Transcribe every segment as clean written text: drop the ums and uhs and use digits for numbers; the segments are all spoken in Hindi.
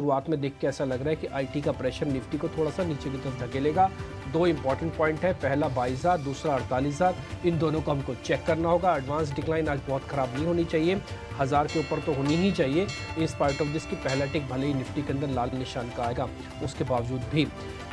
शुरुआत में देख के ऐसा लग रहा है कि आईटी का प्रेशर निफ्टी को थोड़ा सा नीचे की तरफ धकेलेगा। दो इंपॉर्टेंट पॉइंट है, पहला 22,000, दूसरा 48,000। इन दोनों को हमको चेक करना होगा। एडवांस डिक्लाइन आज बहुत ख़राब नहीं होनी चाहिए, 1000 के ऊपर तो होनी ही चाहिए। इन स्पाइट ऑफ दिस की पहला टिक भले ही निफ्टी के अंदर लाल निशान का आएगा, उसके बावजूद भी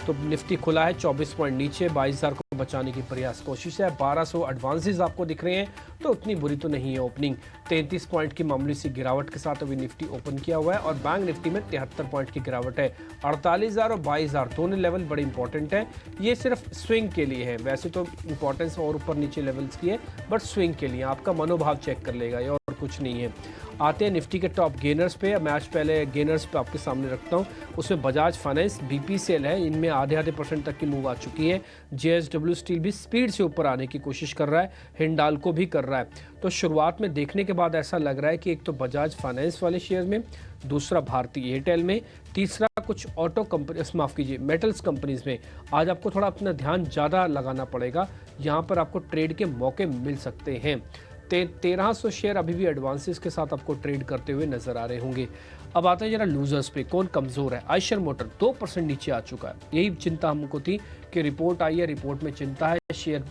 तो निफ्टी खुला है 24 पॉइंट नीचे, 22,000 को बचाने की प्रयास कोशिश है। 1200 एडवांसेस आपको दिख रहे हैं, तो उतनी बुरी तो नहीं है ओपनिंग। 33 पॉइंट की मामूली सी गिरावट के साथ अभी निफ्टी ओपन किया हुआ है और बैंक निफ्टी में 73 पॉइंट की गिरावट है। 48,000 और 22,000 दोनों लेवल बड़े इंपॉर्टेंट है। ये सिर्फ स्विंग के लिए है, वैसे तो इंपॉर्टेंस और ऊपर नीचे लेवल्स की है, बट स्विंग के लिए आपका मनोभाव चेक कर लेगा ये, और कुछ नहीं है। आते हैं निफ्टी के टॉप गेनर्स पे। मैच पहले गेनर्स पे आपके सामने रखता हूँ। उसमें बजाज फाइनेंस, बीपीसीएल है, इनमें आधे % तक की मूव आ चुकी है। जेएसडब्ल्यू स्टील भी स्पीड से ऊपर आने की कोशिश कर रहा है, हिंडाल्को भी कर रहा है। तो शुरुआत में देखने के बाद ऐसा लग रहा है कि एक तो बजाज फाइनेंस वाले शेयर में, दूसरा भारतीय एयरटेल में, तीसरा कुछ ऑटो कंपनी, माफ़ कीजिए मेटल्स कंपनीज में आज आपको थोड़ा अपना ध्यान ज़्यादा लगाना पड़ेगा। यहाँ पर आपको ट्रेड के मौके मिल सकते हैं। 1300 शेयर अभी भी एडवांसेस के साथ आपको ट्रेड करते हुए नजर आ रहे होंगे। अब आते हैं जरा लूजर्स पे, कौन कमजोर है। आयशर मोटर 2% नीचे आ चुका है। यही चिंता हमको थी कि रिपोर्ट आई है, रिपोर्ट में चिंता है, शेयर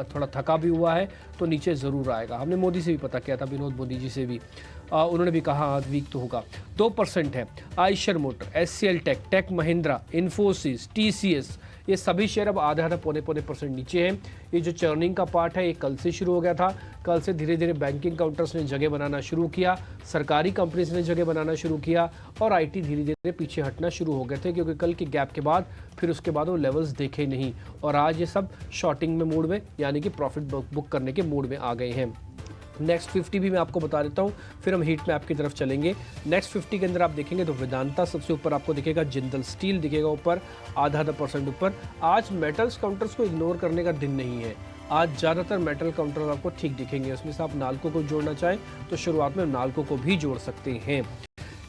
थोड़ा थका भी हुआ है तो नीचे ज़रूर आएगा। हमने मोदी से भी पता किया था, विनोद मोदी जी से भी, उन्होंने भी कहा आज वीक तो होगा। 2% है Eicher motor, HCL tech, tech Mahindra, Infosys, TCS, ये सभी शेयर अब आधा पौने % नीचे हैं। ये जो चर्निंग का पार्ट है ये कल से शुरू हो गया था। कल से धीरे धीरे बैंकिंग काउंटर्स ने जगह बनाना शुरू किया, सरकारी कंपनीज ने जगह बनाना शुरू किया और आईटी धीरे धीरे पीछे हटना शुरू हो गए थे, क्योंकि कल की गैप के बाद फिर उसके बाद वो लेवल्स देखे नहीं और आज ये सब शॉर्टिंग में मूड में, यानी कि प्रॉफिट बुक करने के मूड में आ गए हैं। नेक्स्ट 50 भी मैं आपको बता देता हूँ, फिर हम हीट मैप की तरफ चलेंगे। नेक्स्ट 50 के अंदर आप देखेंगे तो वेदांता सबसे ऊपर आपको दिखेगा, जिंदल स्टील दिखेगा ऊपर आधा % ऊपर। आज मेटल्स काउंटर्स को इग्नोर करने का दिन नहीं है, आज ज़्यादातर मेटल काउंटर आपको ठीक दिखेंगे। उसमें से आप नाल्को को जोड़ना चाहें तो शुरुआत में नाल्को को भी जोड़ सकते हैं।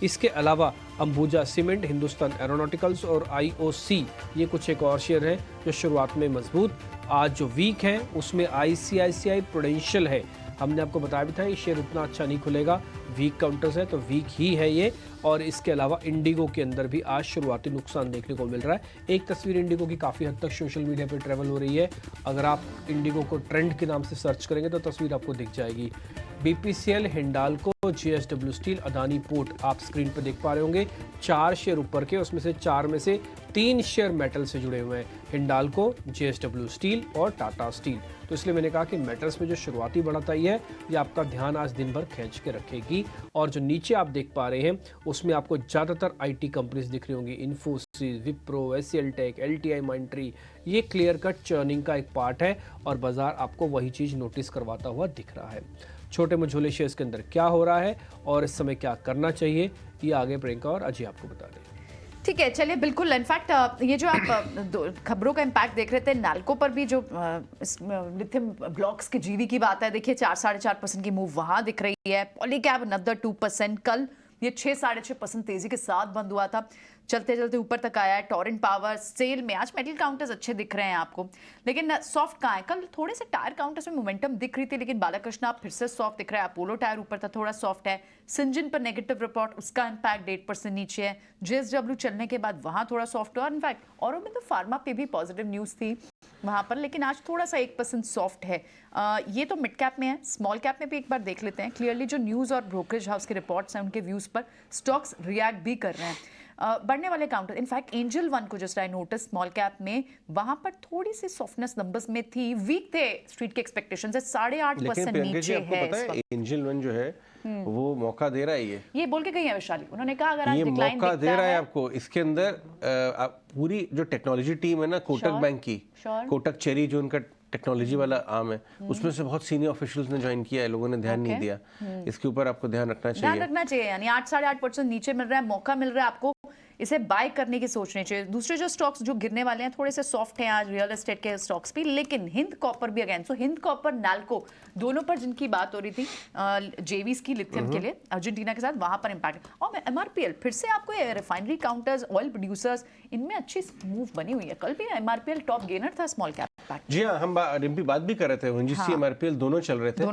इसके अलावा अंबुजा सीमेंट, हिंदुस्तान एरोनॉटिकल्स और आईओसी, ये कुछ एक और शेयर हैं जो शुरुआत में मजबूत। आज जो वीक है उसमें आईसीआईसीआई प्रूडेंशियल है। हमने आपको बताया भी था ये शेयर उतना अच्छा नहीं खुलेगा, वीक काउंटर्स है तो वीक ही है ये। और इसके अलावा इंडिगो के अंदर भी आज शुरुआती नुकसान देखने को मिल रहा है। एक तस्वीर इंडिगो की काफ़ी हद तक सोशल मीडिया पर ट्रैवल हो रही है, अगर आप इंडिगो को ट्रेंड के नाम से सर्च करेंगे तो तस्वीर आपको दिख जाएगी। BPCL, Hindalco, JSW steel, Adani port आप स्क्रीन पर देख पा रहे होंगे। 4 शेयर ऊपर के, उसमें से 4 में से 3 शेयर मेटल से जुड़े हुए हैं, हिंडाल्को, जेएसडब्ल्यू स्टील और टाटा स्टील। तो इसलिए मैंने कहा कि मेटल्स में जो शुरुआती बढ़त आई है ये आपका ध्यान आज दिन भर खींच के रखेगी। और जो नीचे आप देख पा रहे हैं उसमें आपको ज़्यादातर आईटी कंपनीज दिख रही होंगी, Infosys, Wipro, HCL tech, LTI Mindtree. ये क्लियर कट चर्निंग का एक पार्ट है और बाजार आपको वही चीज़ नोटिस करवाता हुआ दिख रहा है। छोटे मझोले शेयर्स के अंदर क्या हो रहा है और इस समय क्या करना चाहिए, ये आगे प्रियंका और अजय आपको बता दें। ठीक है, चलिए बिल्कुल। इनफैक्ट ये जो आप खबरों का इम्पैक्ट देख रहे थे, नाल्को पर भी जो लिथियम ब्लॉक्स के जीवी की बात है, देखिए 4-4.5% की मूव वहां दिख रही है। पॉलीकैब अनदर 2%, कल ये 6-6.5% तेजी के साथ बंद हुआ था, चलते चलते ऊपर तक आया है। टोरेंट पावर सेल में आज मेटल काउंटर्स अच्छे दिख रहे हैं आपको, लेकिन सॉफ्ट कहाँ है? कल थोड़े से टायर काउंटर्स में मोमेंटम दिख रही थी, लेकिन बालाकृष्णा फिर से सॉफ्ट दिख रहा है। अपोलो टायर ऊपर था, थोड़ा सॉफ्ट है। सिंजन पर नेगेटिव रिपोर्ट, उसका इम्पैक्ट 8% नीचे है। जेएसडब्ल्यू चलने के बाद वहां थोड़ा सॉफ्ट हुआ। इनफैक्ट और में तो फार्मा पे भी पॉजिटिव न्यूज थी वहां पर, लेकिन आज थोड़ा सा 1% सॉफ्ट है। ये तो मिड कैप में है, स्मॉल कैप में भी एक बार देख लेते हैं। क्लियरली जो न्यूज़ और ब्रोकरेज हाउस के रिपोर्ट्स हैं उनके व्यूज़ पर स्टॉक्स रिएक्ट भी कर रहे हैं। बढ़ने वाले काउंटर, इनफैक्ट एंजल वन को just I notice small cap में, वहां पर थोड़ी सी सॉफ्टनेस नंबर्स में थी, वीक थे स्ट्रीट के एक्सपेक्टेशन से, 8.5% नीचे है। एंजल वन जो है वो मौका दे रहा है, ये बोल के गई है वैशाली, उन्होंने कहा अगर आज डिक्लाइन मौका दे रहा है आपको। इसके अंदर पूरी जो टेक्नोलॉजी टीम है ना कोटक बैंक की, कोटक चेरी जो उनका टेक्नोलॉजी वाला आर्म है, उसमें से बहुत सीनियर ऑफिशियल्स ने ज्वाइन किया है, लोगों ने ध्यान नहीं दिया। इसके ऊपर आपको ध्यान रखना चाहिए। यानी 8-8.5% नीचे मिल रहा है, मौका मिल रहा है आपको, इसे बाय करने की सोचनी चाहिए। दूसरे जो स्टॉक्स जो गिरने वाले हैं थोड़े से सॉफ्ट हैं आज, रियल एस्टेट के स्टॉक्स भी, लेकिन हिंद कॉपर भी अगेन, सो हिंद कॉपर, नाल्को दोनों पर जिनकी बात हो रही थी जेवीज की लिथियम के लिए अर्जेंटीना के साथ, वहां पर इंपैक्ट। और एमआरपीएल फिर से आपको रिफाइनरी काउंटर्स, ऑयल प्रोड्यूसर्स, इनमें अच्छी मूव बनी हुई है। कल भी एमआरपीएल टॉप गेनर था स्मॉल कैप। जी हाँ, हम रिम्पी बात भी कर रहे थे, एमआरपीएल दोनों चल रहे थे।